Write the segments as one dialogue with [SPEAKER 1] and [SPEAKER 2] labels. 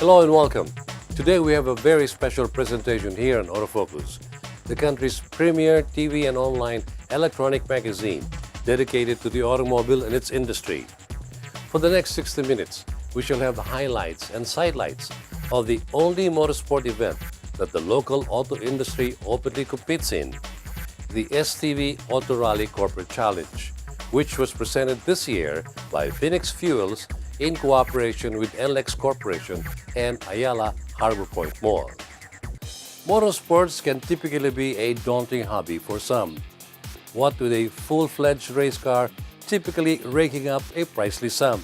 [SPEAKER 1] Hello and welcome. Today we have a very special presentation here on Autofocus, the country's premier TV and online electronic magazine dedicated to the automobile and its industry. For the next 60 minutes, we shall have the highlights and sidelights of the only motorsport event that the local auto industry openly competes in, the STV Auto Rally Corporate Challenge, which was presented this year by Phoenix Fuels in cooperation with NLEX Corporation and Ayala Harbor Point Mall. Motorsports can typically be a daunting hobby for some, what with a full-fledged race car typically raking up a pricely sum.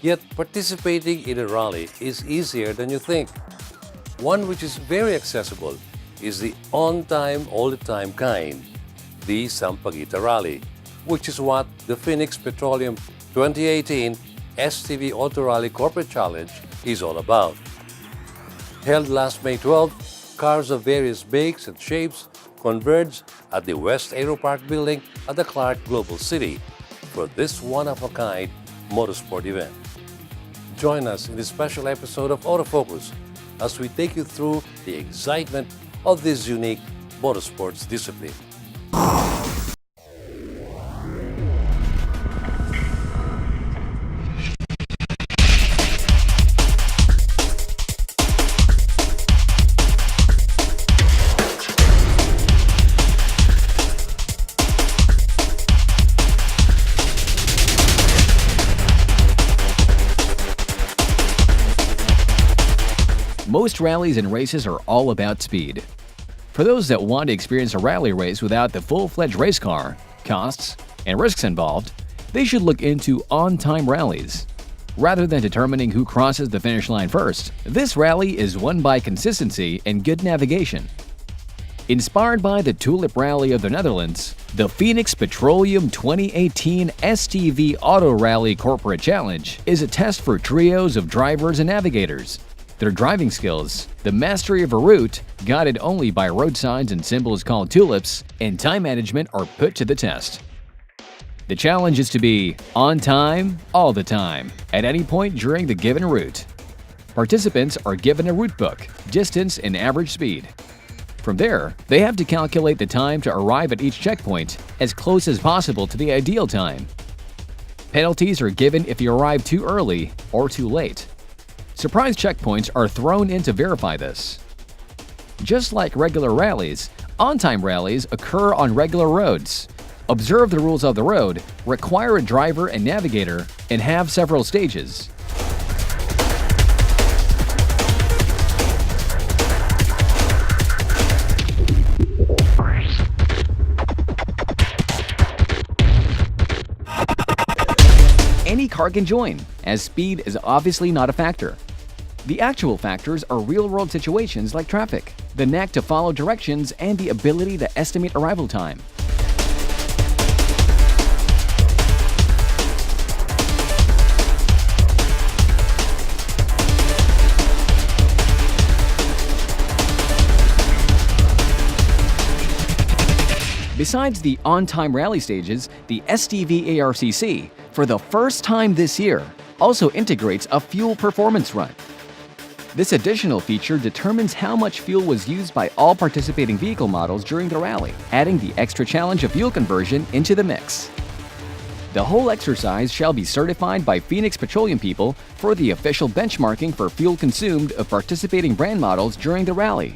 [SPEAKER 1] Yet participating in a rally is easier than you think. One which is very accessible is the on-time, all-the-time kind, the Sampaguita Rally, which is what the Phoenix Petroleum 2018 STV Auto Rally Corporate Challenge is all about. Held last May 12, cars of various makes and shapes converged at the West Aero Park building at the Clark Global City for this one-of-a-kind motorsport event. Join us in this special episode of Autofocus as we take you through the excitement of this unique motorsports discipline.
[SPEAKER 2] Most rallies and races are all about speed. For those that want to experience a rally race without the full-fledged race car, costs, and risks involved, they should look into on-time rallies. Rather than determining who crosses the finish line first, this rally is won by consistency and good navigation. Inspired by the Tulip Rally of the Netherlands, the Phoenix Petroleum 2018 STV Auto Rally Corporate Challenge is a test for trios of drivers and navigators. Their driving skills, the mastery of a route, guided only by road signs and symbols called tulips, and time management are put to the test. The challenge is to be on time, all the time, at any point during the given route. Participants are given a route book, distance, and average speed. From there, they have to calculate the time to arrive at each checkpoint as close as possible to the ideal time. Penalties are given if you arrive too early or too late. Surprise checkpoints are thrown in to verify this. Just like regular rallies, on-time rallies occur on regular roads. Observe the rules of the road, require a driver and navigator, and have several stages. Any car can join, as speed is obviously not a factor. The actual factors are real-world situations like traffic, the knack to follow directions, and the ability to estimate arrival time. Besides the on-time rally stages, the STV Arcc, for the first time this year, also integrates a fuel performance run. This additional feature determines how much fuel was used by all participating vehicle models during the rally, adding the extra challenge of fuel conversion into the mix. The whole exercise shall be certified by Phoenix Petroleum people for the official benchmarking for fuel consumed of participating brand models during the rally.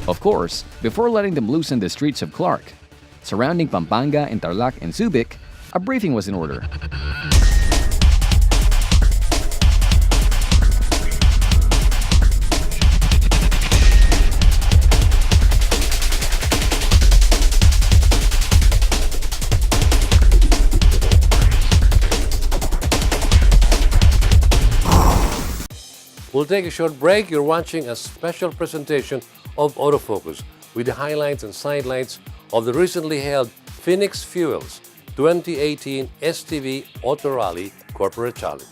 [SPEAKER 2] Of course, before letting them loose in the streets of Clark, surrounding Pampanga and Tarlac and Subic, a briefing was in order.
[SPEAKER 1] We'll take a short break. You're watching a special presentation of Autofocus with the highlights and sidelights of the recently held Phoenix Fuels 2018 STV Auto Rally Corporate Challenge.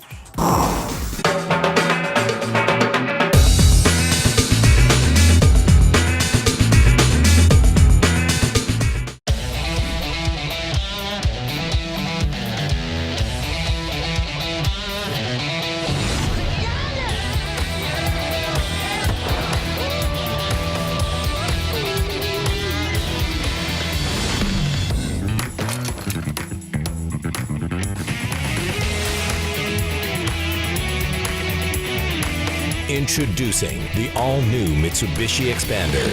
[SPEAKER 3] Introducing the all-new Mitsubishi Xpander.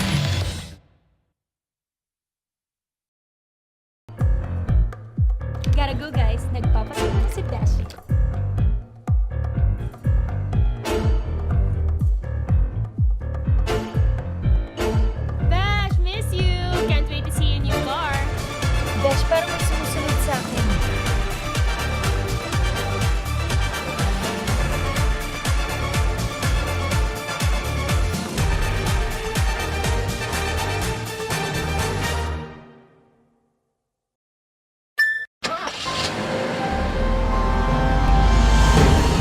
[SPEAKER 4] Gotta go guys, nagpapatulog si Beshi. Besh, miss you! Can't wait to see your new car.
[SPEAKER 5] Besh, parang may sumusunod sa akin.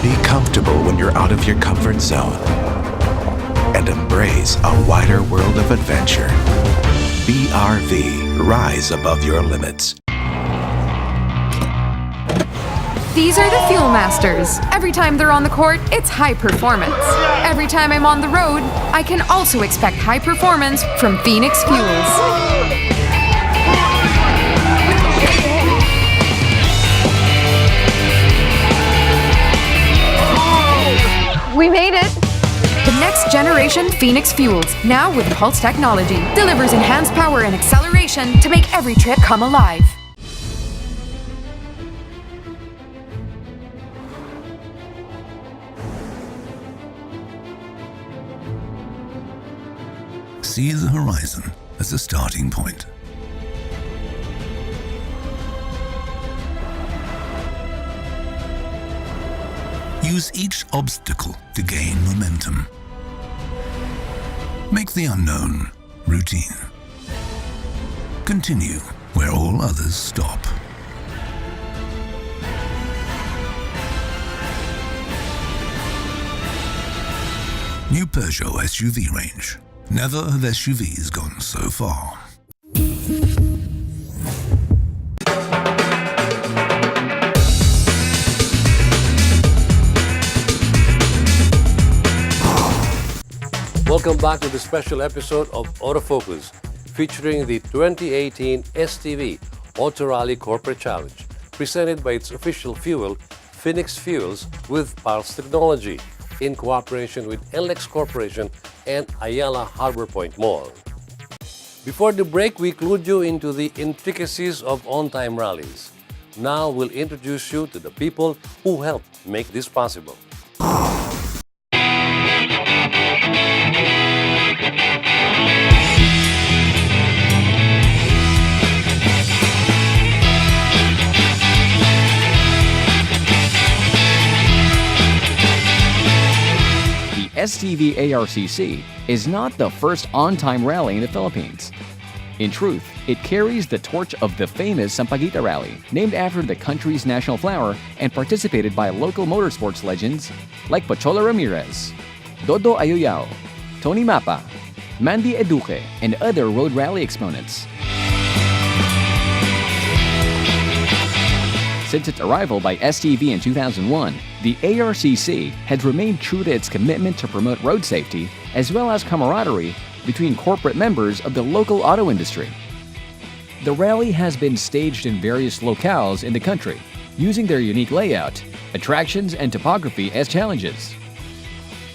[SPEAKER 6] Be comfortable when you're out of your comfort zone and embrace a wider world of adventure. BRV, rise above your limits.
[SPEAKER 7] These are the Fuel Masters. Every time they're on the court, it's high performance. Every time I'm on the road, I can also expect high performance from Phoenix Fuels. We made it! The next generation Phoenix Fuels, now with Pulse technology, delivers enhanced power and acceleration to make every trip come alive.
[SPEAKER 8] See the horizon as a starting point. Use each obstacle to gain momentum. Make the unknown routine. Continue where all others stop. New Peugeot SUV range. Never have SUVs gone so far.
[SPEAKER 1] Welcome back to the special episode of Autofocus, featuring the 2018 STV Auto Rally Corporate Challenge, presented by its official fuel, Phoenix Fuels, with Pulse Technology, in cooperation with NLEX Corporation and Ayala Harbor Point Mall. Before the break, we clued you into the intricacies of on-time rallies. Now we'll introduce you to the people who helped make this possible.
[SPEAKER 2] STV Arcc is not the first on-time rally in the Philippines. In truth, it carries the torch of the famous Sampaguita Rally, named after the country's national flower and participated by local motorsports legends like Pochola Ramirez, Dodo Ayuyao, Tony Mapa, Mandy Eduque, and other road rally exponents. Since its arrival by STV in 2001, the ARCC has remained true to its commitment to promote road safety as well as camaraderie between corporate members of the local auto industry. The rally has been staged in various locales in the country, using their unique layout, attractions, and topography as challenges.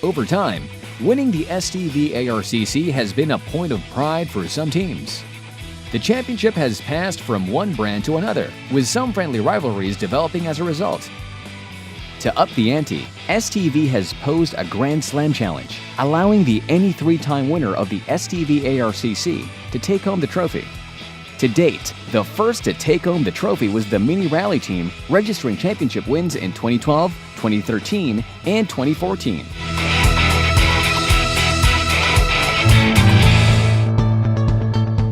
[SPEAKER 2] Over time, winning the STV ARCC has been a point of pride for some teams. The championship has passed from one brand to another, with some friendly rivalries developing as a result. To up the ante, STV has posed a Grand Slam challenge, allowing any three-time winner of the STV ARCC to take home the trophy. To date, the first to take home the trophy was the Mini Rally team, registering championship wins in 2012, 2013, and 2014.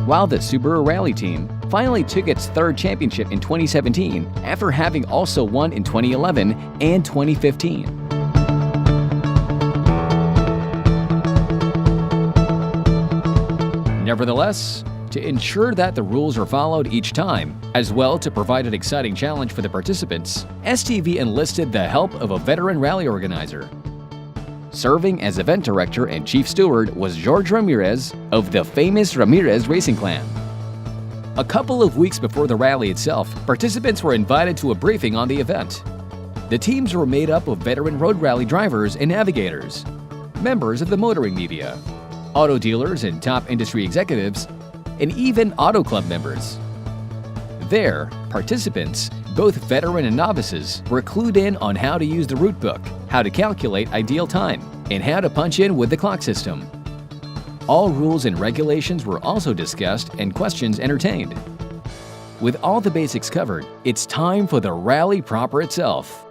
[SPEAKER 2] While the Subaru Rally team finally took its third championship in 2017 after having also won in 2011 and 2015. Nevertheless, to ensure that the rules are followed each time, as well to provide an exciting challenge for the participants, STV enlisted the help of a veteran rally organizer. Serving as event director and chief steward was George Ramirez of the famous Ramirez Racing Clan. A couple of weeks before the rally itself, participants were invited to a briefing on the event. The teams were made up of veteran road rally drivers and navigators. members of the motoring media, auto dealers and top industry executives, and even auto club members. There, participants, both veteran and novices, were clued in on how to use the route book, how to calculate ideal time, and how to punch in with the clock system. All rules and regulations were also discussed and questions entertained. With all the basics covered, it's time for the rally proper itself.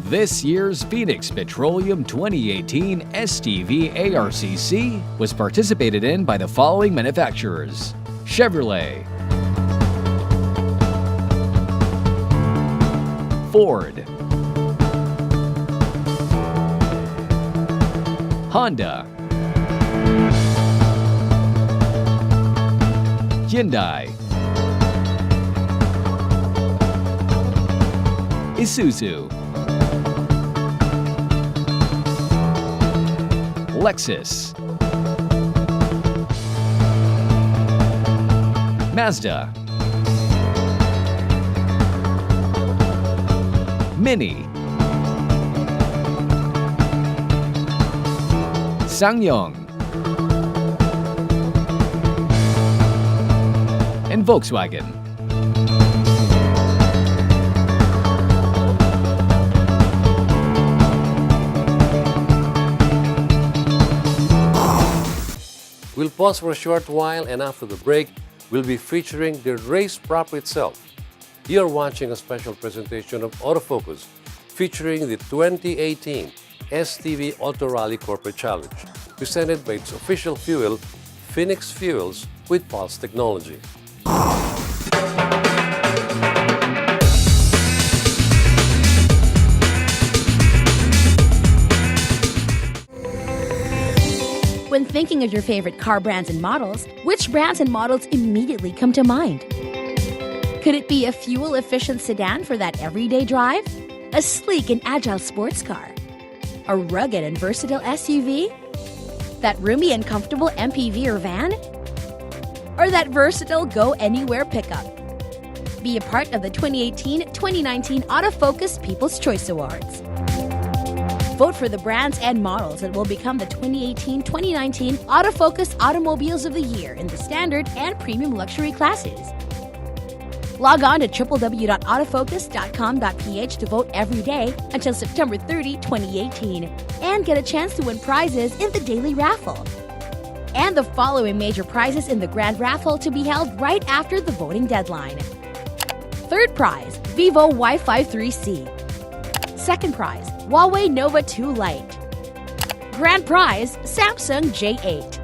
[SPEAKER 2] This year's Phoenix Petroleum 2018 STV Arcc was participated in by the following manufacturers: Chevrolet, Ford, Honda, Hyundai, Isuzu, Lexus, Mazda, Mini, SsangYong, and Volkswagen.
[SPEAKER 1] We'll pause for a short while, and after the break, we'll be featuring the race proper itself. You're watching a special presentation of Autofocus featuring the 2018 STV Auto Rally Corporate Challenge, presented by its official fuel, Phoenix Fuels with Pulse Technology.
[SPEAKER 4] When thinking of your favorite car brands and models, which brands and models immediately come to mind? Could it be a fuel-efficient sedan for that everyday drive? A sleek and agile sports car? A rugged and versatile SUV? That roomy and comfortable MPV or van? Or that versatile go-anywhere pickup? Be a part of the 2018-2019 Autofocus People's Choice Awards. Vote for the brands and models that will become the 2018-2019 Autofocus Automobiles of the Year in the standard and premium luxury classes. Log on to www.autofocus.com.ph to vote every day until September 30, 2018, and get a chance to win prizes in the daily raffle. And the following major prizes in the grand raffle to be held right after the voting deadline. Third prize, Vivo Wi-Fi 3C. Second prize, Huawei Nova 2 Lite. Grand prize, Samsung J8.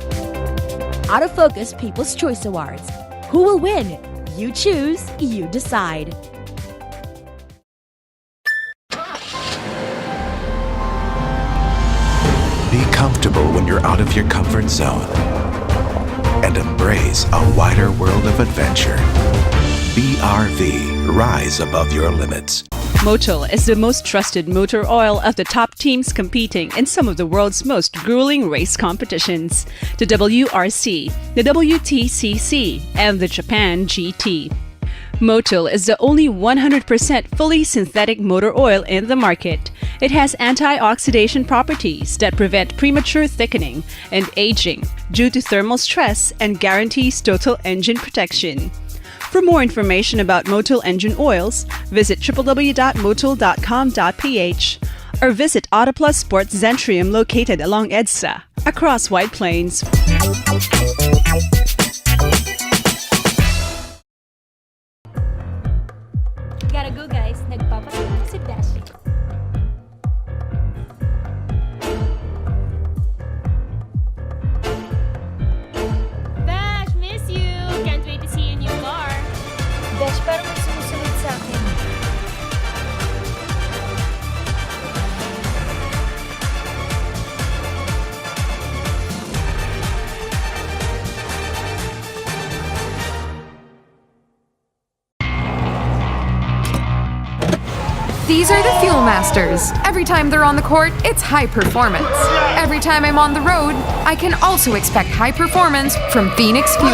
[SPEAKER 4] Autofocus People's Choice Awards. Who will win? You choose, you decide.
[SPEAKER 6] Be comfortable when you're out of your comfort zone and embrace a wider world of adventure. BRV, rise above your limits.
[SPEAKER 9] Motul is the most trusted motor oil of the top teams competing in some of the world's most grueling race competitions: the WRC, the WTCC, and the Japan GT. Motul is the only 100% fully synthetic motor oil in the market. It has antioxidant properties that prevent premature thickening and aging due to thermal stress and guarantees total engine protection. For more information about Motul engine oils, visit www.motul.com.ph or visit Autoplus Sports Zentrium located along EDSA, across White Plains.
[SPEAKER 4] Gotta go guys, nagpapatulong si Beshi. Bash, miss you! Can't wait to see your new car.
[SPEAKER 5] Besh, parang may sumusunod sa akin.
[SPEAKER 7] These are the Fuel Masters. Every time they're on the court, it's high performance. Every time I'm on the road, I can also expect high performance from Phoenix Fuels.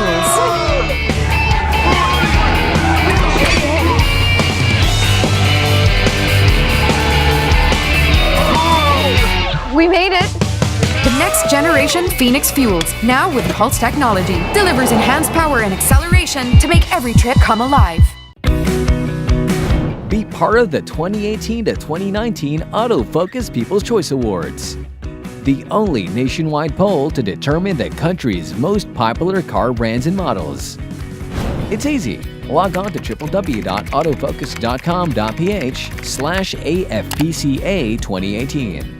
[SPEAKER 7] We made it! The next generation Phoenix Fuels, now with Pulse technology, delivers enhanced power and acceleration to make every trip come alive.
[SPEAKER 2] Be part of the 2018 to 2019 Autofocus People's Choice Awards, the only nationwide poll to determine the country's most popular car brands and models. It's easy. Log on to www.autofocus.com.ph/AFPCA 2018.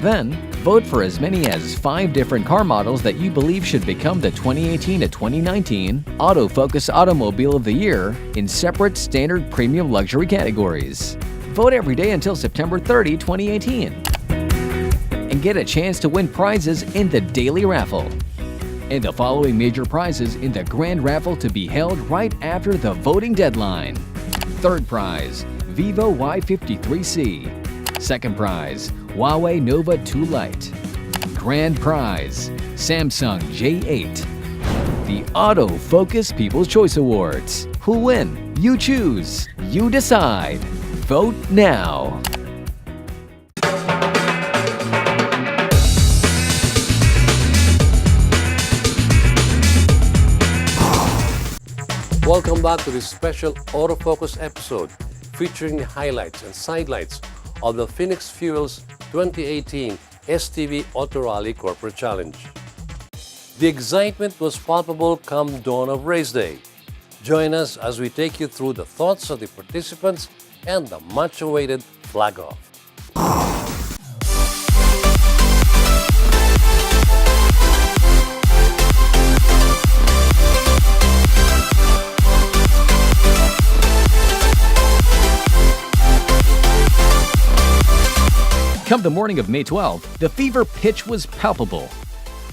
[SPEAKER 2] Then, vote for as many as 5 different car models that you believe should become the 2018 to 2019 Autofocus Automobile of the Year in separate standard premium luxury categories. Vote every day until September 30, 2018. And get a chance to win prizes in the daily raffle. And the following major prizes in the grand raffle to be held right after the voting deadline. Third prize, Vivo Y53C. Second prize, Huawei Nova 2 Lite. Grand prize, Samsung J8. The Autofocus People's Choice Awards. Who'll win? You choose. You decide. Vote now.
[SPEAKER 1] Welcome back to this special Autofocus episode featuring highlights and sidelights of the Phoenix Fuels 2018 STV Auto Rally Corporate Challenge. The excitement was palpable come dawn of race day. Join us as we take you through the thoughts of the participants and the much-awaited flag-off.
[SPEAKER 2] Come the morning of May 12th, the fever pitch was palpable.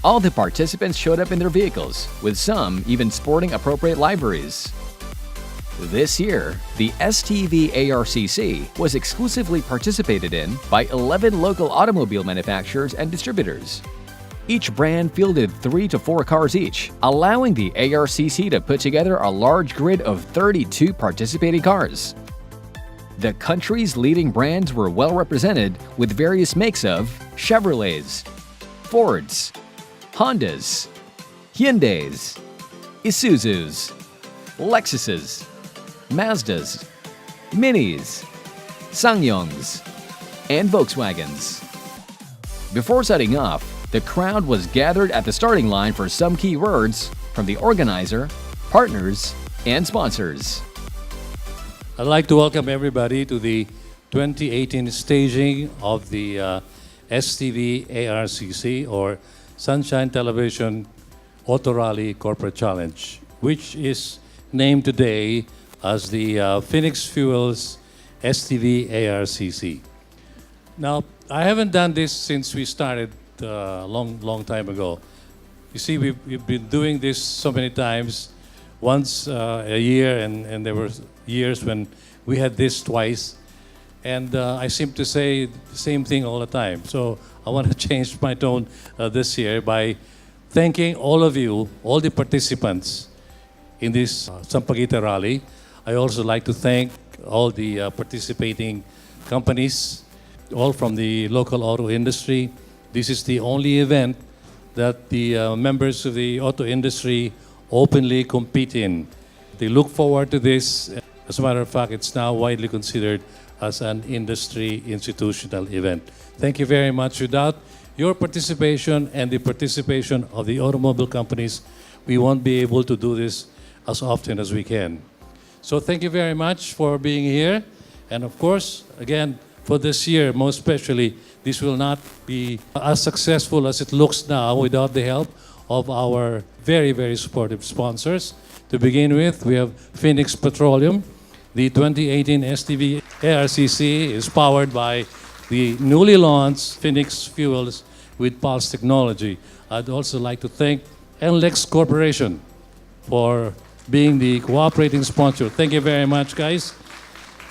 [SPEAKER 2] All the participants showed up in their vehicles, with some even sporting appropriate liveries. This year, the STV Arcc was exclusively participated in by 11 local automobile manufacturers and distributors. Each brand fielded 3 to 4 cars each, allowing the Arcc to put together a large grid of 32 participating cars. The country's leading brands were well represented with various makes of Chevrolets, Fords, Hondas, Hyundais, Isuzus, Lexuses, Mazdas, Minis, Sangyongs, and Volkswagens. Before setting off, the crowd was gathered at the starting line for some key words from the organizer, partners, and sponsors.
[SPEAKER 10] I'd like to welcome everybody to the 2018 staging of the STV Arcc, or Sunshine Television Auto Rally Corporate Challenge, which is named today as the Phoenix Fuels STV Arcc. Now, I haven't done this since we started a long time ago. You see, we've been doing this so many times, once a year, and there were years when we had this twice. And I seem to say the same thing all the time. So I want to change my tone this year by thanking all of you, all the participants in this Sampaguita Rally. I also like to thank all the participating companies, all from the local auto industry. This is the only event that the members of the auto industry openly compete in. They look forward to this. As a matter of fact, it's now widely considered as an industry institutional event. Thank you very much. Without your participation and the participation of the automobile companies, we won't be able to do this as often as we can. So thank you very much for being here. And of course, again, for this year, most especially, this will not be as successful as it looks now without the help of our very supportive sponsors. To begin with, we have Phoenix Petroleum. The 2018 STV Arcc is powered by the newly launched Phoenix Fuels with Pulse technology. I'd also like to thank NLEX Corporation for being the cooperating sponsor. Thank you very much, guys.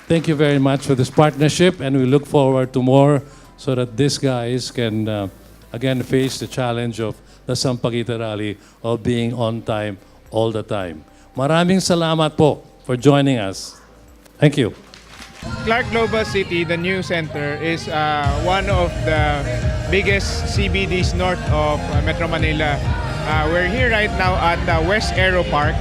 [SPEAKER 10] thank you very much for this partnership, and we look forward to more so that these guys can again face the challenge of the Sampaguita Rally of being on time all the time. Maraming salamat po for joining us. Thank you.
[SPEAKER 11] Clark Global City, the new center, is one of the biggest CBDs north of Metro Manila. We're here right now at West Aero Park.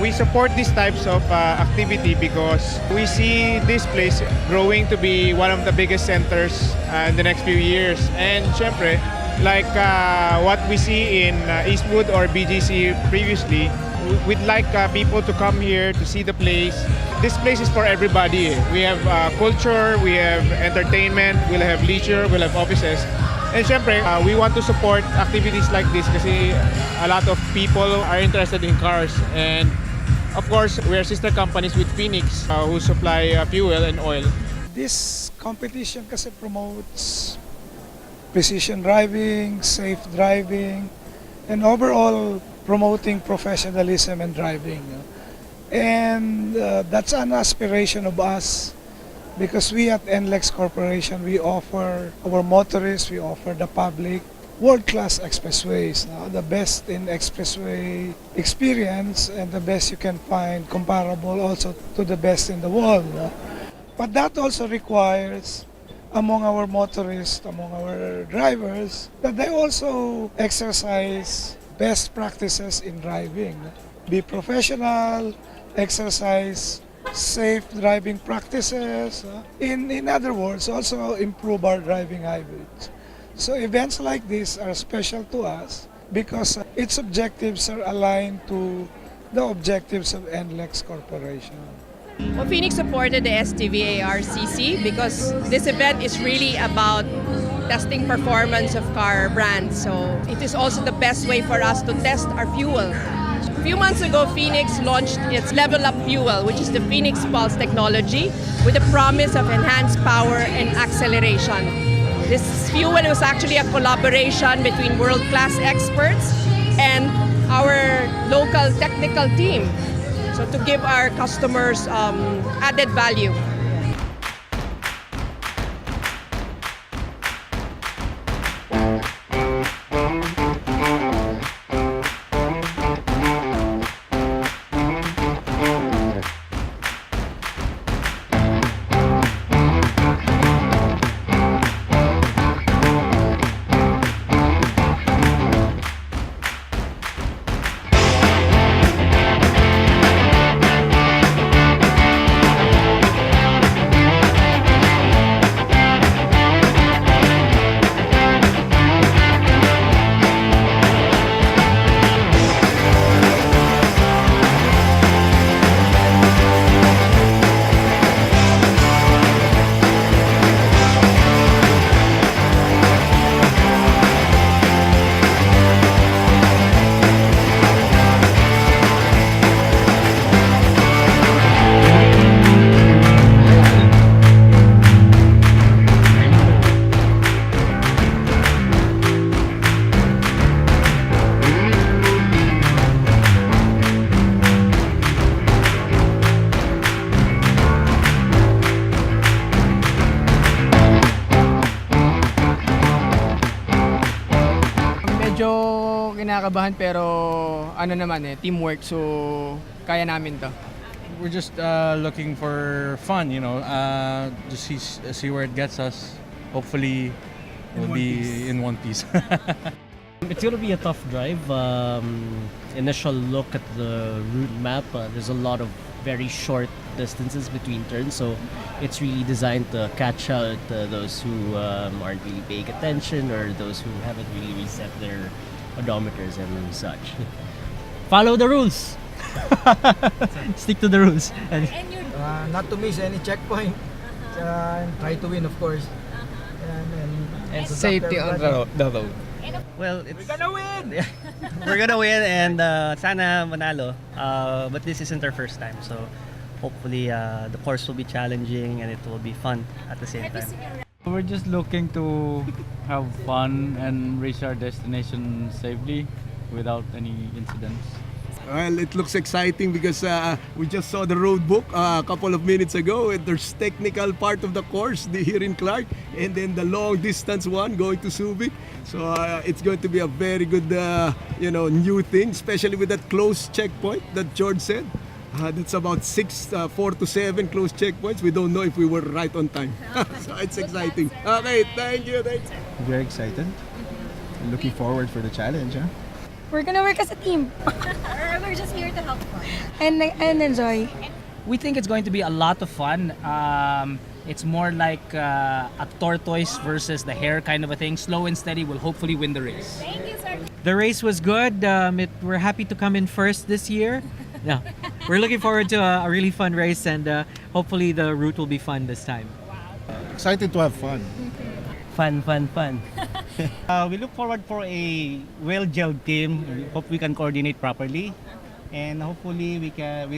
[SPEAKER 11] We support these types of activity because we see this place growing to be one of the biggest centers in the next few years. And syempre, like what we see in Eastwood or BGC previously, we'd like people to come here to see the place. This place is for everybody. We have culture, we have entertainment, we'll have leisure, we'll have offices. And syempre, we want to support activities like this kasi a lot of people are interested in cars. And of course, we are sister companies with Phoenix who supply fuel and oil.
[SPEAKER 12] This competition kasi promotes precision driving, safe driving, and overall promoting professionalism and driving. And that's an aspiration of us because we at NLEX Corporation, we offer our motorists, we offer the public world-class expressways. The best in expressway experience and the best you can find comparable also to the best in the world. But that also requires among our motorists, among our drivers, that they also exercise best practices in driving. Be professional, exercise safe driving practices. In other words, also improve our driving habits. So events like this are special to us because its objectives are aligned to the objectives of NLEX Corporation.
[SPEAKER 13] Well, Phoenix supported the STV Arcc because this event is really about testing performance of car brands. So it is also the best way for us to test our fuel. A few months ago, Phoenix launched its Level Up Fuel, which is the Phoenix Pulse technology with the promise of enhanced power and acceleration. This fuel was actually a collaboration between world-class experts and our local technical team, so to give our customers added value.
[SPEAKER 14] Kinakabahan pero ano naman teamwork, so kaya namin to.
[SPEAKER 15] We're just looking for fun, just see where it gets us. Hopefully we'll be in one piece.
[SPEAKER 16] It's gonna be a tough drive. Initial look at the route map, there's a lot of very short distances between turns, so it's really designed to catch out those who aren't really paying attention or those who haven't really reset their odometers and such. Follow the rules. Stick to the rules.
[SPEAKER 17] Not to miss any checkpoint. And try to win, of course. And
[SPEAKER 14] safety on the road.
[SPEAKER 16] Well,
[SPEAKER 17] we're gonna win.
[SPEAKER 16] We're gonna win, and sana manalo. But this isn't our first time, so hopefully the course will be challenging and it will be fun at the same time.
[SPEAKER 18] We're just looking to have fun and reach our destination safely without any incidents.
[SPEAKER 19] Well, it looks exciting because we just saw the road book a couple of minutes ago. And there's technical part of the course here in Clark, and then the long distance one going to Subic. So it's going to be a very good, new thing, especially with that close checkpoint that George said. That's about 4 to 7 close checkpoints. We don't know if we were right on time. So it's exciting. Okay, thank you.
[SPEAKER 20] Very excited. Looking forward for the challenge. Huh?
[SPEAKER 5] We're gonna work as a team. We're just here to help fun. And enjoy.
[SPEAKER 21] We think it's going to be a lot of fun. It's more like a tortoise versus the hare kind of a thing. Slow and steady will hopefully win the race.
[SPEAKER 5] Thank you, sir.
[SPEAKER 22] The race was good. We're happy to come in first this year. Yeah, we're looking forward to a really fun race, and hopefully the route will be fun this time.
[SPEAKER 20] Excited to have fun.
[SPEAKER 22] Fun.
[SPEAKER 23] We look forward for a well-gelled team. We hope we can coordinate properly, and hopefully we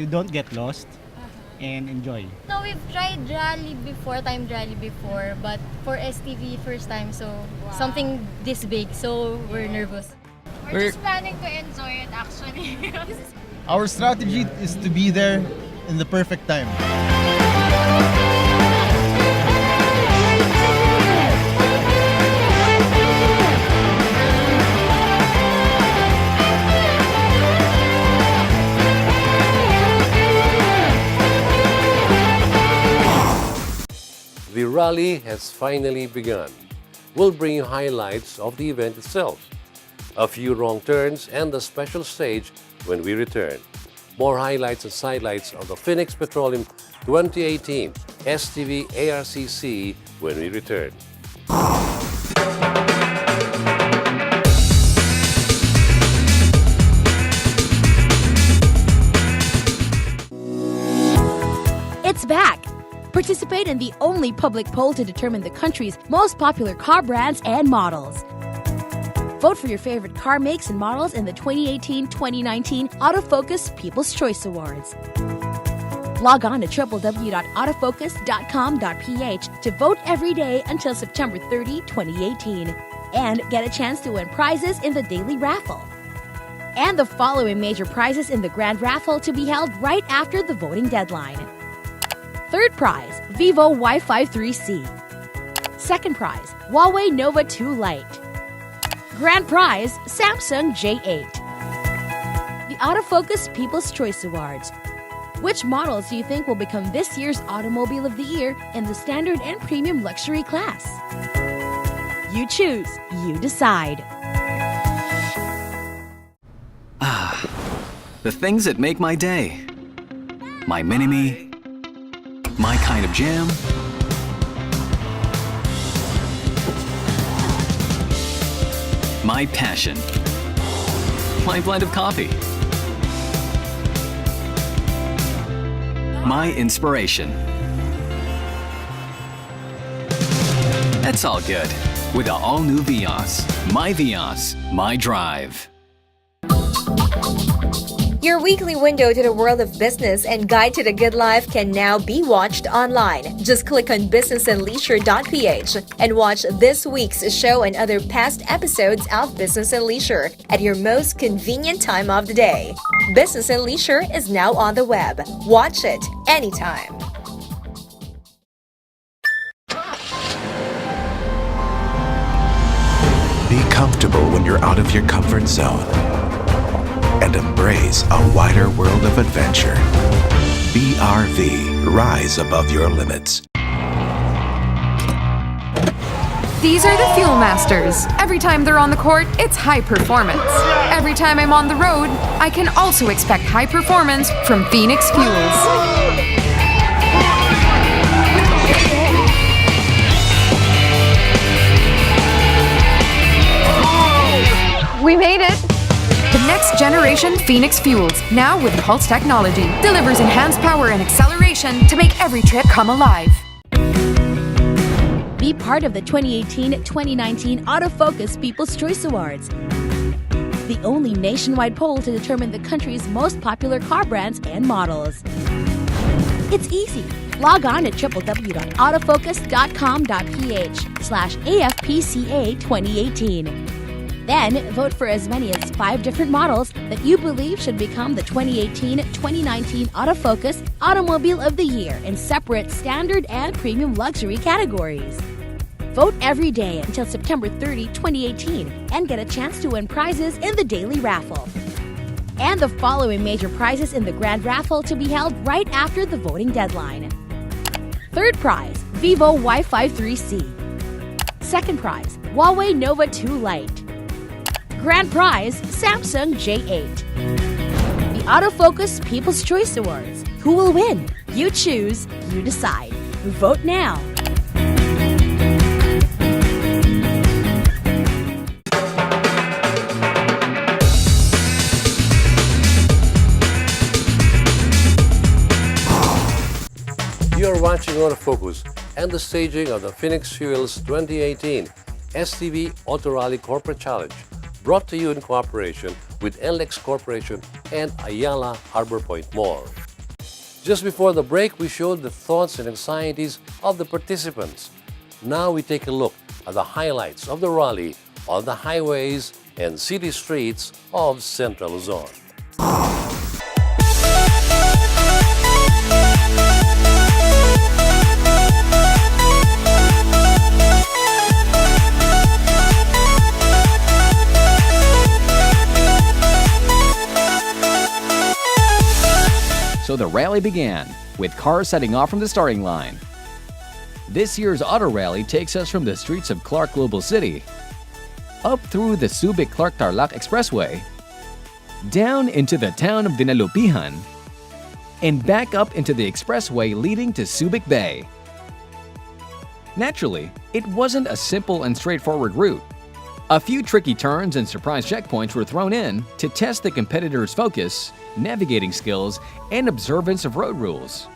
[SPEAKER 23] don't get lost and enjoy.
[SPEAKER 5] No, we've tried time rally before, but for STV first time, so something this big, so we're nervous. We're just planning to enjoy it actually.
[SPEAKER 20] Our strategy is to be there in the perfect time.
[SPEAKER 1] The rally has finally begun. We'll bring you highlights of the event itself, a few wrong turns, and the special stage when we return. More highlights and sidelights of the Phoenix Petroleum 2018 STV ARCC when we return.
[SPEAKER 4] It's back! Participate in the only public poll to determine the country's most popular car brands and models. Vote for your favorite car makes and models in the 2018-2019 Autofocus People's Choice Awards. Log on to www.autofocus.com.ph to vote every day until September 30, 2018, and get a chance to win prizes in the daily raffle. And the following major prizes in the grand raffle to be held right after the voting deadline. Third prize, Vivo Wi-Fi 3C. Second prize, Huawei Nova 2 Lite. Grand prize, Samsung J8. The Autofocus People's Choice Awards. Which models do you think will become this year's Automobile of the Year in the standard and premium luxury class? You choose, you decide.
[SPEAKER 24] The things that make my day. My mini-me, my kind of jam, my passion, my blend of coffee, my inspiration. That's all good with the all-new Vios. My Vios, my drive.
[SPEAKER 25] Your weekly window to the world of business and guide to the good life can now be watched online. Just click on businessandleisure.ph and watch this week's show and other past episodes of Business and Leisure at your most convenient time of the day. Business and Leisure is now on the web. Watch it anytime.
[SPEAKER 6] Be comfortable when you're out of your comfort zone and embrace a wider world of adventure. BRV, rise above your limits.
[SPEAKER 7] These are the Fuel Masters. Every time they're on the court, it's high performance. Every time I'm on the road, I can also expect high performance from Phoenix Fuels. We made it! The next generation Phoenix Fuels, now with Pulse technology, delivers enhanced power and acceleration to make every trip come alive.
[SPEAKER 4] Be part of the 2018-2019 Autofocus People's Choice Awards, the only nationwide poll to determine the country's most popular car brands and models. It's easy. Log on to www.autofocus.com.ph/AFPCA 2018. Then, vote for as many as 5 different models that you believe should become the 2018-2019 Autofocus Automobile of the Year in separate standard and premium luxury categories. Vote every day until September 30, 2018 and get a chance to win prizes in the daily raffle. And the following major prizes in the grand raffle to be held right after the voting deadline. Third prize, Vivo Wi-Fi 3C. Second prize, Huawei Nova 2 Lite. Grand prize, Samsung J8. The Autofocus People's Choice Awards. Who will win? You choose, you decide. Vote now.
[SPEAKER 1] You're watching Autofocus and the staging of the Phoenix Fuel's 2018 STV Auto Rally Corporate Challenge, brought to you in cooperation with NLEX Corporation and Ayala Harbor Point Mall. Just before the break, we showed the thoughts and anxieties of the participants. Now we take a look at the highlights of the rally on the highways and city streets of Central Luzon.
[SPEAKER 2] So the rally began, with cars setting off from the starting line. This year's auto rally takes us from the streets of Clark Global City, up through the Subic-Clark-Tarlac Expressway, down into the town of Dinalupihan, and back up into the expressway leading to Subic Bay. Naturally, it wasn't a simple and straightforward route. A few tricky turns and surprise checkpoints were thrown in to test the competitors' focus, navigating skills, and observance of road rules.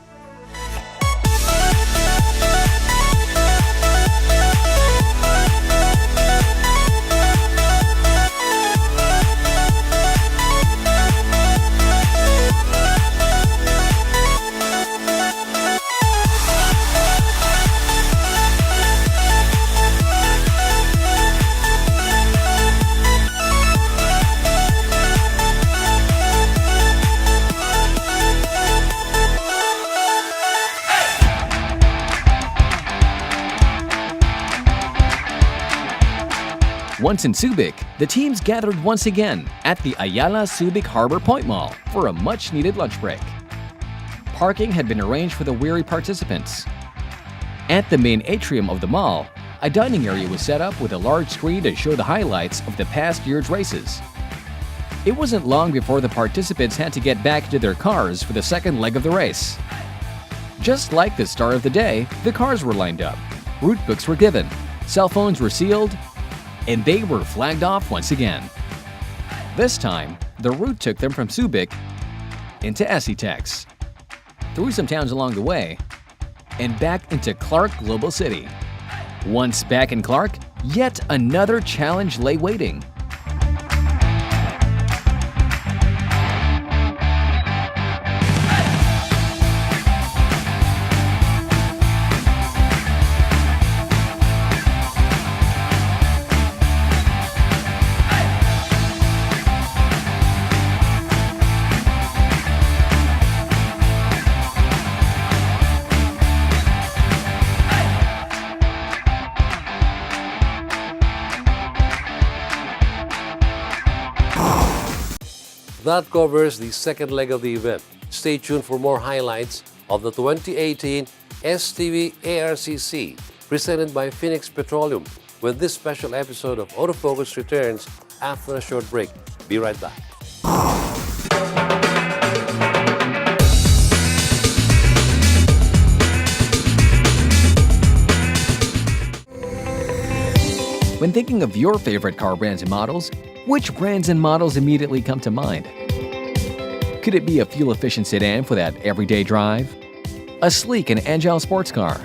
[SPEAKER 2] Once in Subic, the teams gathered once again at the Ayala Subic Harbor Point Mall for a much-needed lunch break. Parking had been arranged for the weary participants. At the main atrium of the mall, a dining area was set up with a large screen to show the highlights of the past year's races. It wasn't long before the participants had to get back to their cars for the second leg of the race. Just like the start of the day, the cars were lined up, route books were given, cell phones were sealed, and they were flagged off once again. This time, the route took them from Subic into Arcc, through some towns along the way, and back into Clark Global City. Once back in Clark, yet another challenge lay waiting.
[SPEAKER 1] That covers the second leg of the event. Stay tuned for more highlights of the 2018 STV Arcc, presented by Phoenix Petroleum, when this special episode of Autofocus returns after a short break. Be right back.
[SPEAKER 2] When thinking of your favorite car brands and models, which brands and models immediately come to mind? Could it be a fuel-efficient sedan for that everyday drive? A sleek and agile sports car?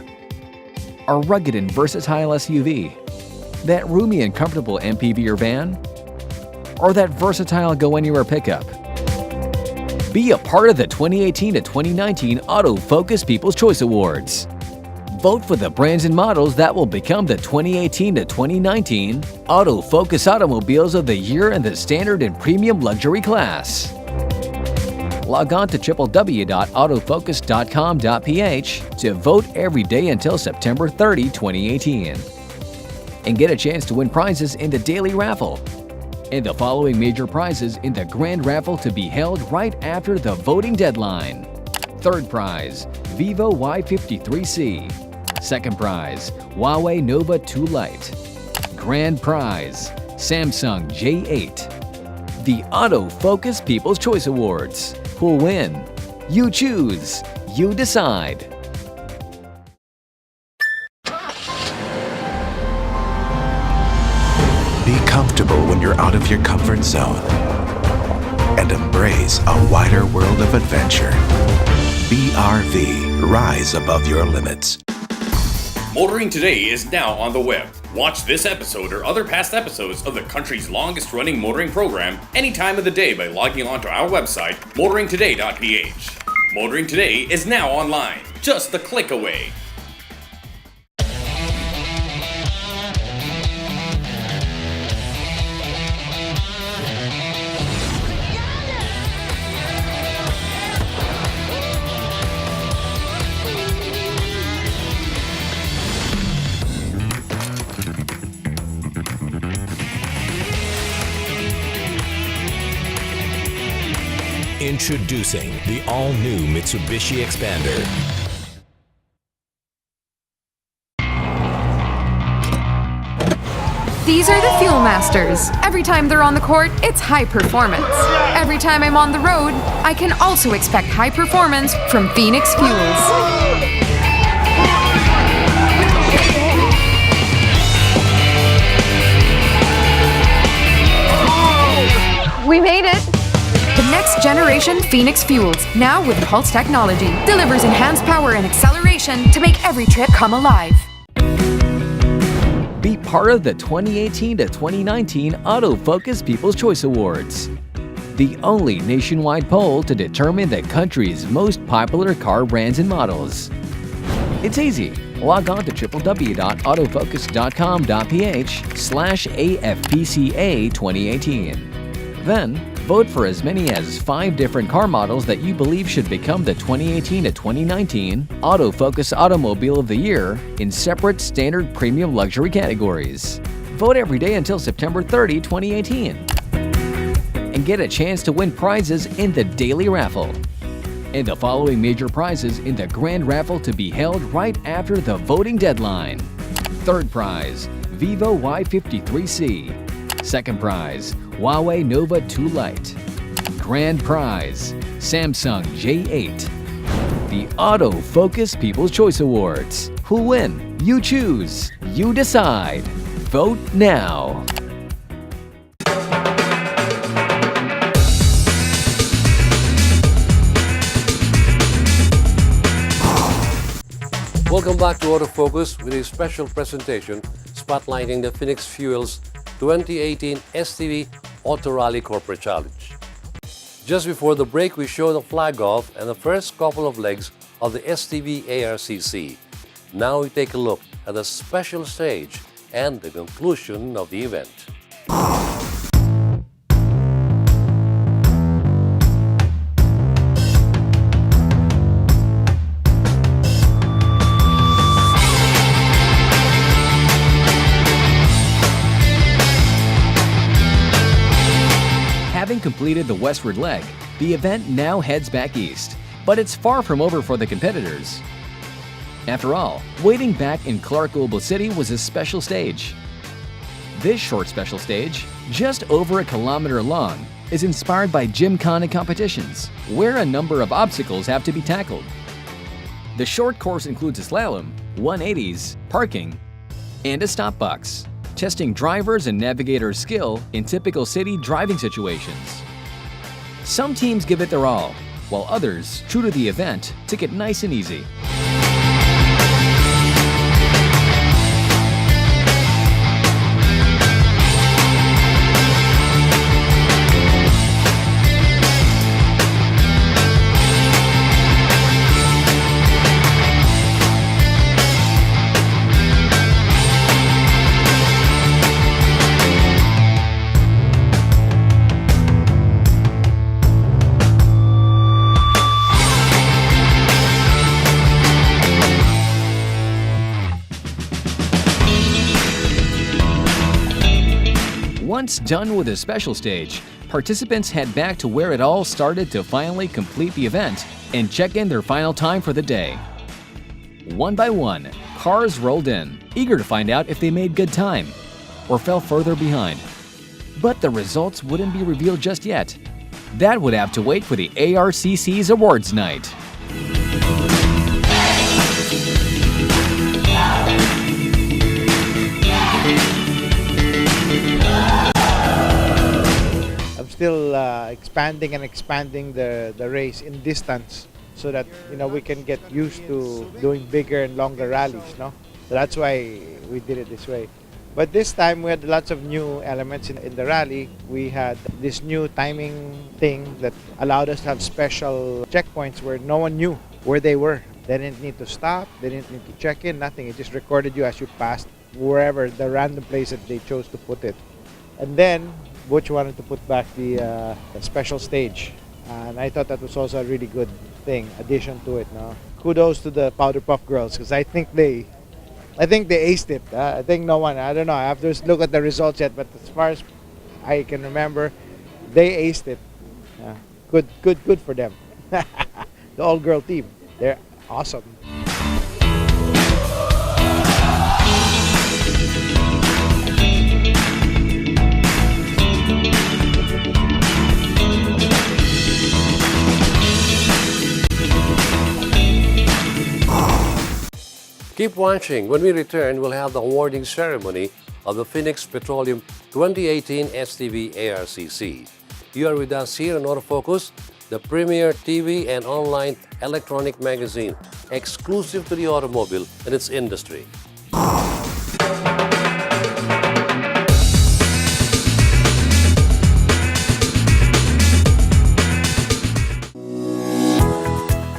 [SPEAKER 2] A rugged and versatile SUV? That roomy and comfortable MPV or van? Or that versatile go-anywhere pickup? Be a part of the 2018 to 2019 Autofocus People's Choice Awards. Vote for the brands and models that will become the 2018 to 2019 Autofocus Automobiles of the Year in the Standard and Premium Luxury class. Log on to www.autofocus.com.ph to vote every day until September 30, 2018. And get a chance to win prizes in the daily raffle. And the following major prizes in the grand raffle to be held right after the voting deadline. Third prize, Vivo Y53C. Second prize, Huawei Nova 2 Lite. Grand prize, Samsung J8. The Autofocus People's Choice Awards. Who'll win? You choose. You decide.
[SPEAKER 6] Be comfortable when you're out of your comfort zone and embrace a wider world of adventure. BRV, rise above your limits.
[SPEAKER 3] Motoring Today is now on the web. Watch this episode or other past episodes of the country's longest running motoring program any time of the day by logging on to our website, motoringtoday.ph. Motoring Today is now online, just a click away.
[SPEAKER 8] Introducing the all-new Mitsubishi Xpander.
[SPEAKER 7] These are the Fuel Masters. Every time they're on the court, it's high performance. Every time I'm on the road, I can also expect high performance from Phoenix Fuels. We made it! The next generation Phoenix Fuels, now with Pulse technology, delivers enhanced power and acceleration to make every trip come alive.
[SPEAKER 2] Be part of the 2018 to 2019 Autofocus People's Choice Awards, the only nationwide poll to determine the country's most popular car brands and models. It's easy. Log on to www.autofocus.com.ph/AFPCA 2018. Then, vote for as many as 5 different car models that you believe should become the 2018 to 2019 Autofocus Automobile of the Year in separate standard premium luxury categories. Vote every day until September 30, 2018. And get a chance to win prizes in the daily raffle. And the following major prizes in the grand raffle to be held right after the voting deadline. Third prize, Vivo Y53C. Second prize, Huawei Nova 2 Lite. Grand prize, Samsung J8. The Autofocus People's Choice Awards. Who'll win? You choose. You decide. Vote now.
[SPEAKER 1] Welcome back to Autofocus with a special presentation spotlighting the Phoenix Fuels 2018 STV Auto Rally Corporate Challenge. Just before the break, we showed the flag off and the first couple of legs of the STV Arcc. Now we take a look at the special stage and the conclusion of the event.
[SPEAKER 2] Having completed the westward leg, the event now heads back east, but it's far from over for the competitors. After all, waiting back in Clark-Oval City was a special stage. This short special stage, just over 1 kilometer long, is inspired by gymkhana competitions, where a number of obstacles have to be tackled. The short course includes a slalom, 180s, parking, and a stop box, testing drivers' and navigators' skill in typical city driving situations. Some teams give it their all, while others, true to the event, take it nice and easy. Once done with the special stage, participants head back to where it all started to finally complete the event and check in their final time for the day. One by one, cars rolled in, eager to find out if they made good time or fell further behind. But the results wouldn't be revealed just yet. That would have to wait for the ARCC's awards night.
[SPEAKER 9] I'm still expanding the race in distance so that we can get used to doing bigger and longer rallies. No, so that's why we did it this way. But this time we had lots of new elements in the rally. We had this new timing thing that allowed us to have special checkpoints where no one knew where they were. They didn't need to stop, they didn't need to check in, nothing. It just recorded you as you passed wherever, the random place that they chose to put it. And then Butch wanted to put back the special stage. And I thought that was also a really good thing, addition to it. No? Kudos to the Powder Puff Girls, because I think they aced it. I think no one, I don't know, I have to look at the results yet, but as far as I can remember, they aced it. Good for them. The all-girl team, they're awesome.
[SPEAKER 1] Keep watching. When we return, we'll have the awarding ceremony of the Phoenix Petroleum 2018 STV ARCC. You are with us here on Autofocus, the premier TV and online electronic magazine exclusive to the automobile and its industry.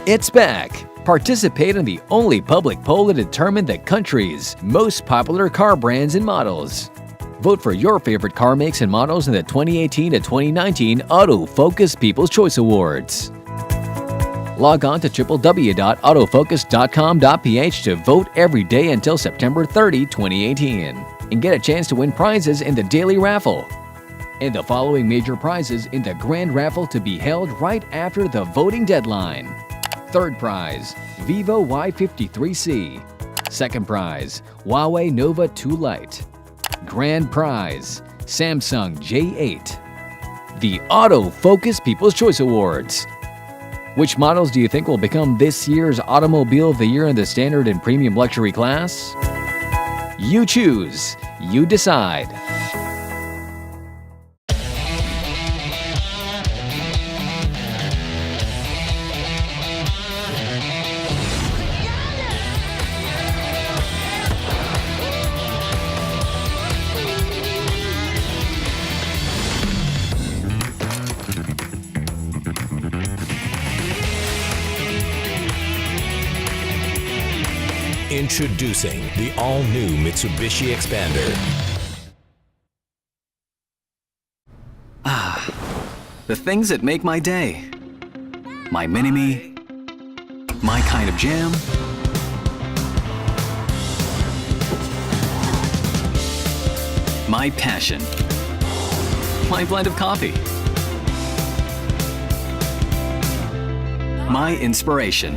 [SPEAKER 2] It's back. Participate in the only public poll to determine the country's most popular car brands and models. Vote for your favorite car makes and models in the 2018 to 2019 Autofocus People's Choice Awards. Log on to www.autofocus.com.ph to vote every day until September 30, 2018, and get a chance to win prizes in the daily raffle and the following major prizes in the grand raffle to be held right after the voting deadline. Third prize, Vivo Y53C. Second prize, Huawei Nova 2 Lite. Grand prize, Samsung J8. The Autofocus People's Choice Awards. Which models do you think will become this year's Automobile of the Year in the Standard and Premium Luxury class? You choose, you decide.
[SPEAKER 8] Introducing the all-new Mitsubishi Expander.
[SPEAKER 24] The things that make my day. My mini-me. My kind of jam. My passion. My blend of coffee. My inspiration.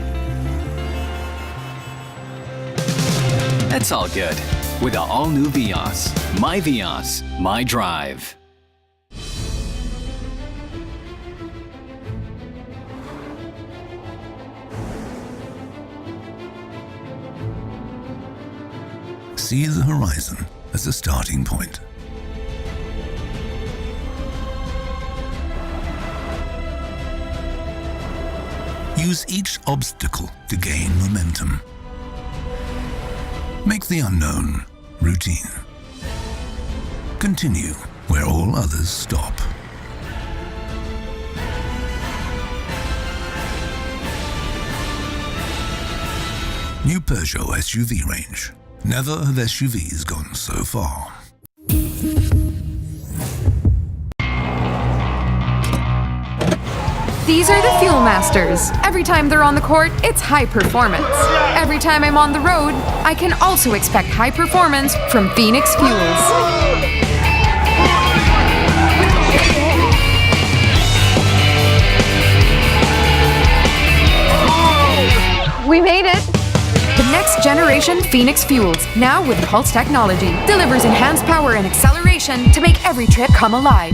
[SPEAKER 24] That's all good with the all-new Vios. My Vios, my drive.
[SPEAKER 6] See the horizon as a starting point. Use each obstacle to gain momentum. Make the unknown routine. Continue where all others stop. New Peugeot SUV range. Never have SUVs gone so far.
[SPEAKER 7] These are the Fuel Masters. Every time they're on the court, it's high performance. Every time I'm on the road, I can also expect high performance from Phoenix Fuels. We made it! The next generation Phoenix Fuels, now with Pulse technology, delivers enhanced power and acceleration to make every trip come alive.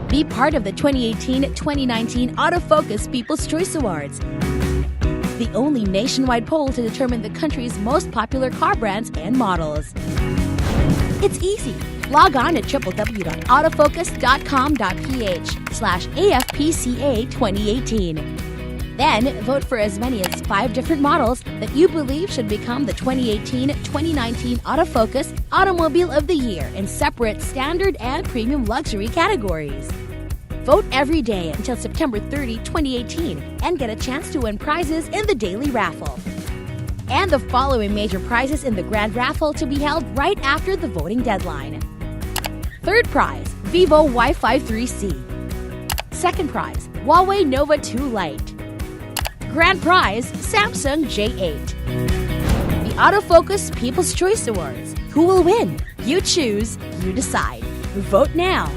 [SPEAKER 4] Be part of the 2018-2019 Autofocus People's Choice Awards, the only nationwide poll to determine the country's most popular car brands and models. It's easy. Log on to www.autofocus.com.ph/AFPCA 2018. Then vote for as many as 5 different models that you believe should become the 2018-2019 Autofocus Automobile of the Year in separate standard and premium luxury categories. Vote every day until September 30, 2018 and get a chance to win prizes in the daily raffle. And the following major prizes in the grand raffle to be held right after the voting deadline. Third prize, Vivo Wi-Fi 3C. Second prize, Huawei Nova 2 Lite. Grand prize, Samsung J8. The Autofocus People's Choice Awards. Who will win? You choose, you decide. Vote now.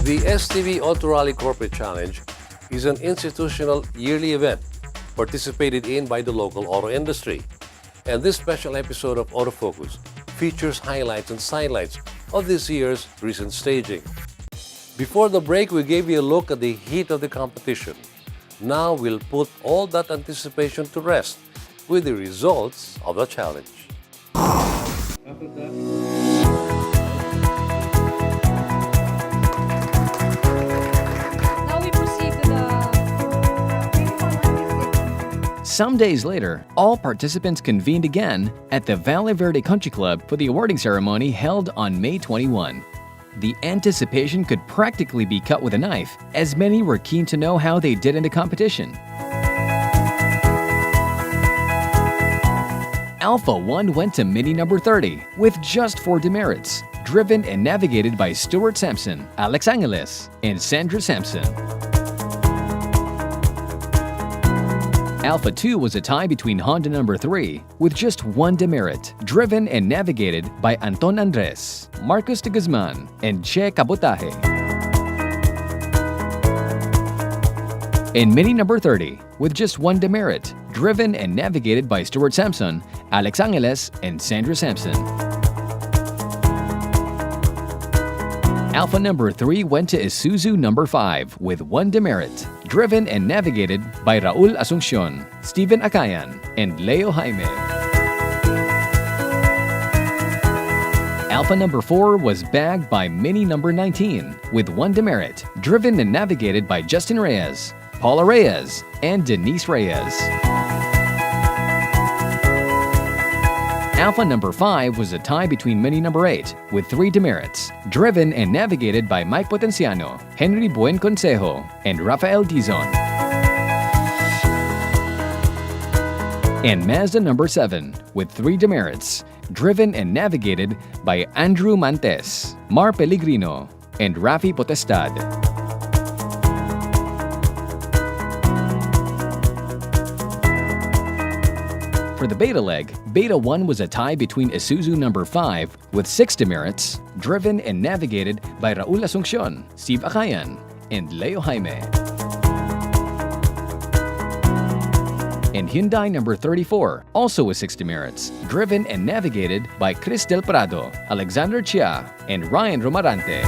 [SPEAKER 1] The STV Auto Rally Corporate Challenge is an institutional yearly event participated in by the local auto industry. And this special episode of Autofocus features highlights and sidelights of this year's recent staging. Before the break, we gave you a look at the heat of the competition. Now we'll put all that anticipation to rest with the results of the challenge.
[SPEAKER 2] Some days later, all participants convened again at the Valle Verde Country Club for the awarding ceremony held on May 21. The anticipation could practically be cut with a knife, as many were keen to know how they did in the competition. Alpha 1 went to Mini number 30 with just 4 demerits, driven and navigated by Stuart Sampson, Alex Angeles, and Sandra Sampson. Alpha 2 was a tie between Honda number 3 with just 1 demerit, driven and navigated by Anton Andres, Marcos de Guzman, and Che Cabotaje. In Mini number 30, with just 1 demerit, driven and navigated by Stuart Sampson, Alex Angeles, and Sandra Sampson. Alpha number 3 went to Isuzu number 5 with 1 demerit, driven and navigated by Raul Asuncion, Steven Akayan, and Leo Jaime. Alpha number 4 was bagged by Mini number 19 with 1 demerit, driven and navigated by Justin Reyes, Paula Reyes, and Denise Reyes. Alpha number 5 was a tie between Mini number 8 with 3 demerits, driven and navigated by Mike Potenciano, Henry Buen Consejo, and Rafael Dizon. And Mazda number 7 with 3 demerits, driven and navigated by Andrew Mantes, Mar Pellegrino, and Rafi Potestad. For the beta leg, Beta 1 was a tie between Isuzu number 5 with 6 demerits, driven and navigated by Raul Asuncion, Steve Akayan, and Leo Jaime. And Hyundai number 34, also with 6 demerits, driven and navigated by Chris Del Prado, Alexander Chia, and Ryan Romarante.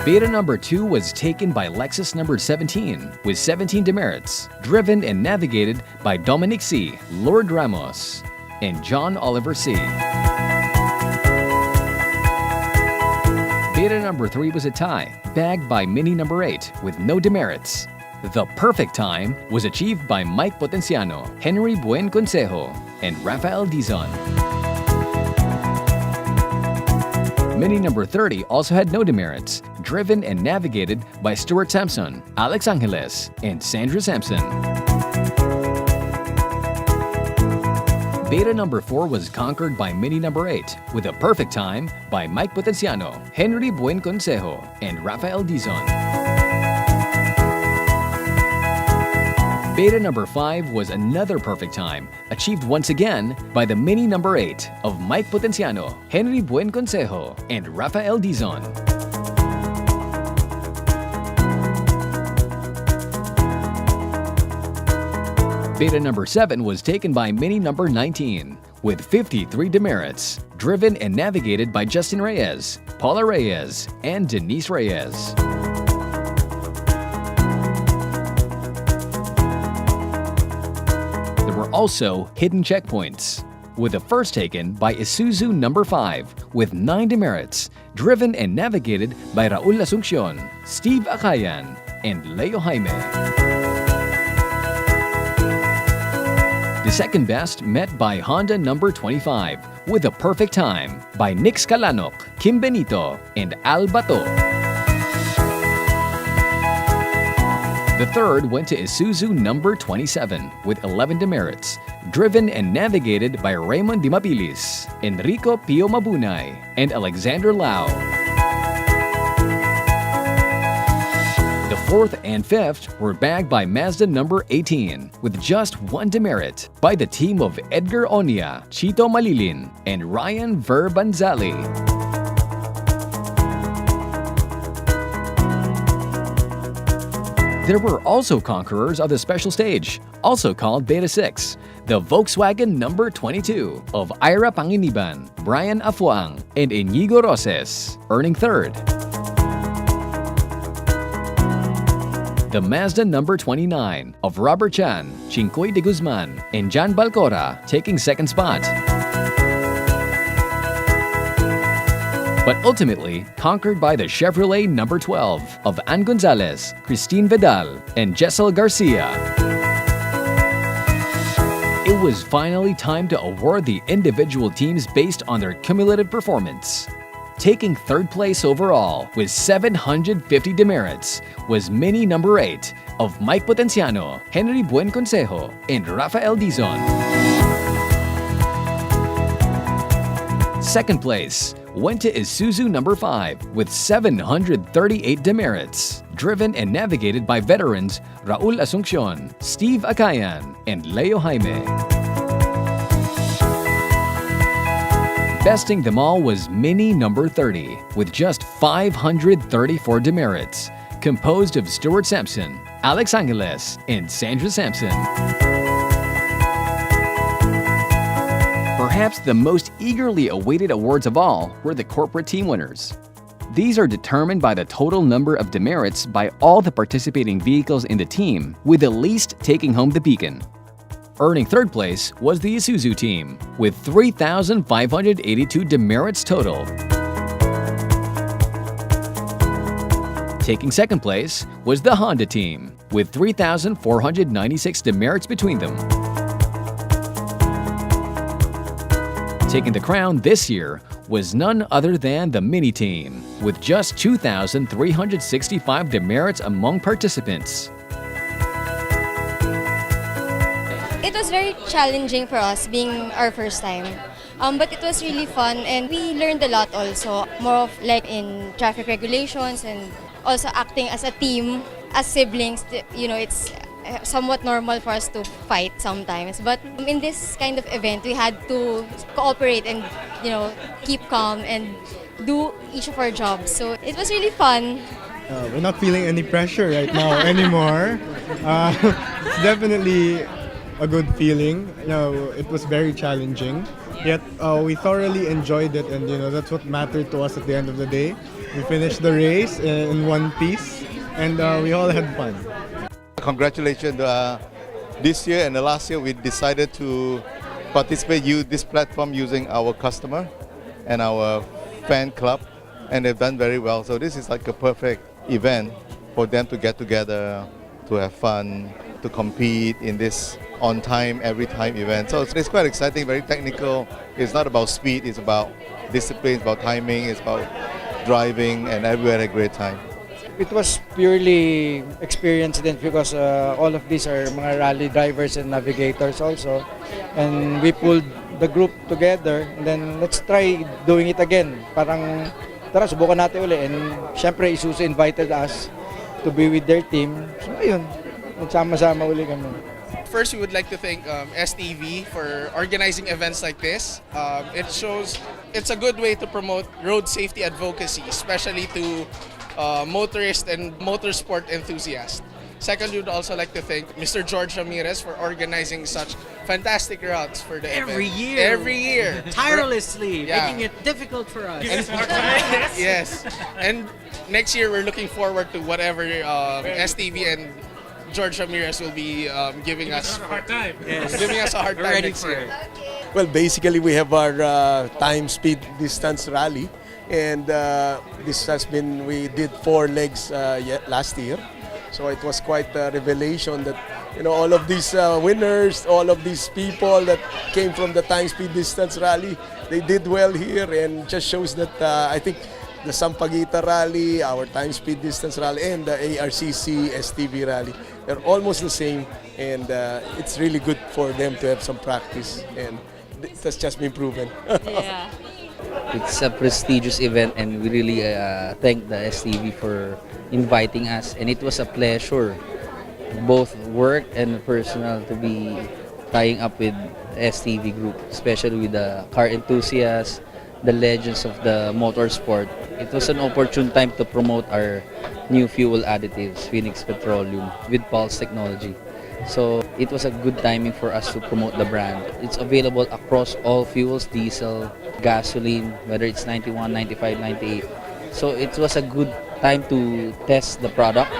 [SPEAKER 2] Beta number 2 was taken by Lexus number 17 with 17 demerits, driven and navigated by Dominic C., Lord Ramos, and John Oliver C. Beta number 3 was a tie, bagged by Mini number 8 with no demerits. The perfect time was achieved by Mike Potenciano, Henry Buen Consejo, and Rafael Dizon. Mini number 30 also had no demerits, driven and navigated by Stuart Sampson, Alex Angeles, and Sandra Sampson. Beta number 4 was conquered by Mini number 8 with a perfect time by Mike Potenciano, Henry Buen Consejo, and Rafael Dizon. Beta number 5 was another perfect time, achieved once again by the mini number 8 of Mike Potenciano, Henry Buenconsejo, and Rafael Dizon. Beta number 7 was taken by mini number 19, with 53 demerits, driven and navigated by Justin Reyes, Paula Reyes, and Denise Reyes. There were also hidden checkpoints, with the first taken by Isuzu number 5 with 9 demerits, driven and navigated by Raul Asuncion, Steve Acayan, and Leo Jaime. The second best met by Honda number 25 with a perfect time by Nick Scalanok, Kim Benito, and Al Bato. The third went to Isuzu number 27 with 11 demerits, driven and navigated by Raymond Dimapilis, Enrico Pio Mabunay, and Alexander Lau. The fourth and fifth were bagged by Mazda number 18 with just 1 demerit by the team of Edgar Onia, Chito Malilin, and Ryan Verbanzali. There were also conquerors of the special stage, also called Beta 6, the Volkswagen number 22 of Ira Panginiban, Brian Afuang, and Inigo Roses, earning third. The Mazda number 29 of Robert Chan, Chincoy de Guzman, and Jan Balcora taking second spot. But ultimately conquered by the Chevrolet number 12 of Ann Gonzalez, Christine Vidal, and Jessel Garcia. It was finally time to award the individual teams based on their cumulative performance. Taking third place overall with 750 demerits was Mini number 8 of Mike Potenciano, Henry Buenconsejo, and Rafael Dizon. Second place went to Isuzu number 5 with 738 demerits, driven and navigated by veterans Raul Asuncion, Steve Acayan, and Leo Jaime. Besting them all was Mini number 30 with just 534 demerits, composed of Stuart Sampson, Alex Angeles, and Sandra Sampson. Perhaps the most eagerly awaited awards of all were the corporate team winners. These are determined by the total number of demerits by all the participating vehicles in the team, with the least taking home the beacon. Earning third place was the Isuzu team, with 3,582 demerits total. Taking second place was the Honda team, with 3,496 demerits between them. Taking the crown this year was none other than the Mini team, with just 2,365 demerits among participants.
[SPEAKER 5] It was very challenging for us being our first time. But it was really fun and we learned a lot also, more of like in traffic regulations and also acting as a team, as siblings. You know, it's somewhat normal for us to fight sometimes. But in this kind of event, we had to cooperate and, you know, keep calm and do each of our jobs. So it was really fun.
[SPEAKER 10] We're not feeling any pressure right now anymore. It's definitely a good feeling. You know, it was very challenging, yet we thoroughly enjoyed it, and you know that's what mattered to us at the end of the day. We finished the race in one piece, and we all had fun.
[SPEAKER 11] Congratulations! This year and the last year, we decided to participate, use this platform using our customer and our fan club, and they've done very well. So this is like a perfect event for them to get together, to have fun, to compete in this on-time, every-time event. So it's quite exciting, very technical. It's not about speed, it's about discipline, it's about timing, it's about driving, and everywhere had a great time.
[SPEAKER 9] It was purely experience din because all of these are mga rally drivers and navigators also. And we pulled the group together and then let's try doing it again. Parang tara, subukan natin uli. And syempre, Isuzu invited us to be with their team. So ayun, nagsama-sama uli kami.
[SPEAKER 12] First, we would like to thank STV for organizing events like this. It shows it's a good way to promote road safety advocacy, especially to motorists and motorsport enthusiasts. Second, we would also like to thank Mr. George Ramirez for organizing such fantastic routes for the
[SPEAKER 22] Every
[SPEAKER 12] event.
[SPEAKER 22] year.
[SPEAKER 12] Every year.
[SPEAKER 22] Tirelessly,
[SPEAKER 12] Yeah.
[SPEAKER 22] making it difficult for us.
[SPEAKER 12] Yes. And next year, we're looking forward to whatever STV and George Ramirez will be giving us a hard time.
[SPEAKER 22] Yes.
[SPEAKER 12] Giving us a hard
[SPEAKER 22] We're
[SPEAKER 12] time
[SPEAKER 22] ready
[SPEAKER 12] next
[SPEAKER 22] for
[SPEAKER 12] year.
[SPEAKER 22] it.
[SPEAKER 13] Well, basically, we have our time, speed, distance rally, and this has been, we did 4 legs last year. So it was quite a revelation that, you know, all of these winners, all of these people that came from the time, speed, distance rally, they did well here, and just shows that I think the Sampaguita rally, our time, speed, distance rally, and the ARCC STV rally, they're almost the same, and it's really good for them to have some practice, and that's just been proven.
[SPEAKER 14] Yeah. It's a prestigious event, and we really thank the STV for inviting us, and it was a pleasure, both work and personal, to be tying up with STV group, especially with the car enthusiasts, the legends of the motorsport. It was an opportune time to promote our new fuel additives, Phoenix Petroleum, with Pulse technology. So it was a good timing for us to promote the brand. It's available across all fuels, diesel, gasoline, whether it's 91, 95, 98. So it was a good time to test the product.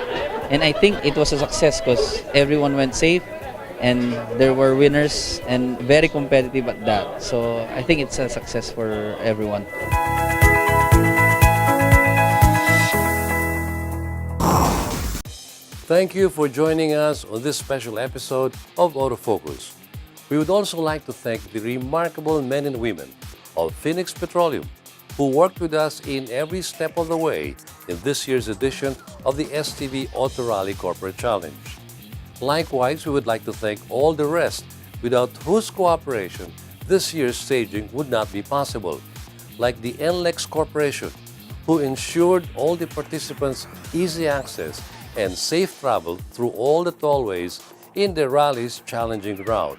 [SPEAKER 14] And I think it was a success because everyone went safe and there were winners and very competitive at that. So I think it's a success for everyone.
[SPEAKER 1] Thank you for joining us on this special episode of Autofocus. We would also like to thank the remarkable men and women of Phoenix Petroleum who worked with us in every step of the way in this year's edition of the STV Auto Rally Corporate Challenge. Likewise, we would like to thank all the rest without whose cooperation this year's staging would not be possible, like the NLEX Corporation, who ensured all the participants easy access and safe travel through all the tollways in the rally's challenging route.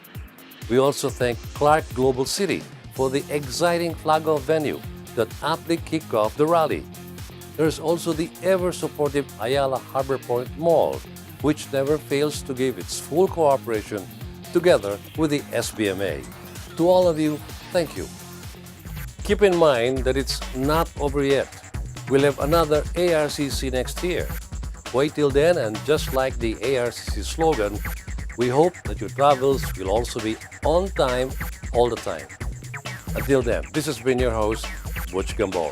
[SPEAKER 1] We also thank Clark Global City for the exciting flag-off venue that aptly kicked off the rally. There's also the ever-supportive Ayala Harbor Point Mall, which never fails to give its full cooperation together with the SBMA. To all of you, thank you. Keep in mind that it's not over yet. We'll have another ARCC next year. Wait till then, and just like the ARCC slogan, we hope that your travels will also be on time all the time. Until then, this has been your host, Butch Gamboa.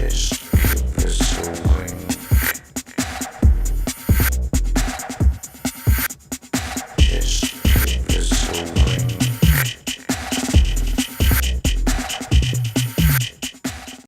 [SPEAKER 6] Yes.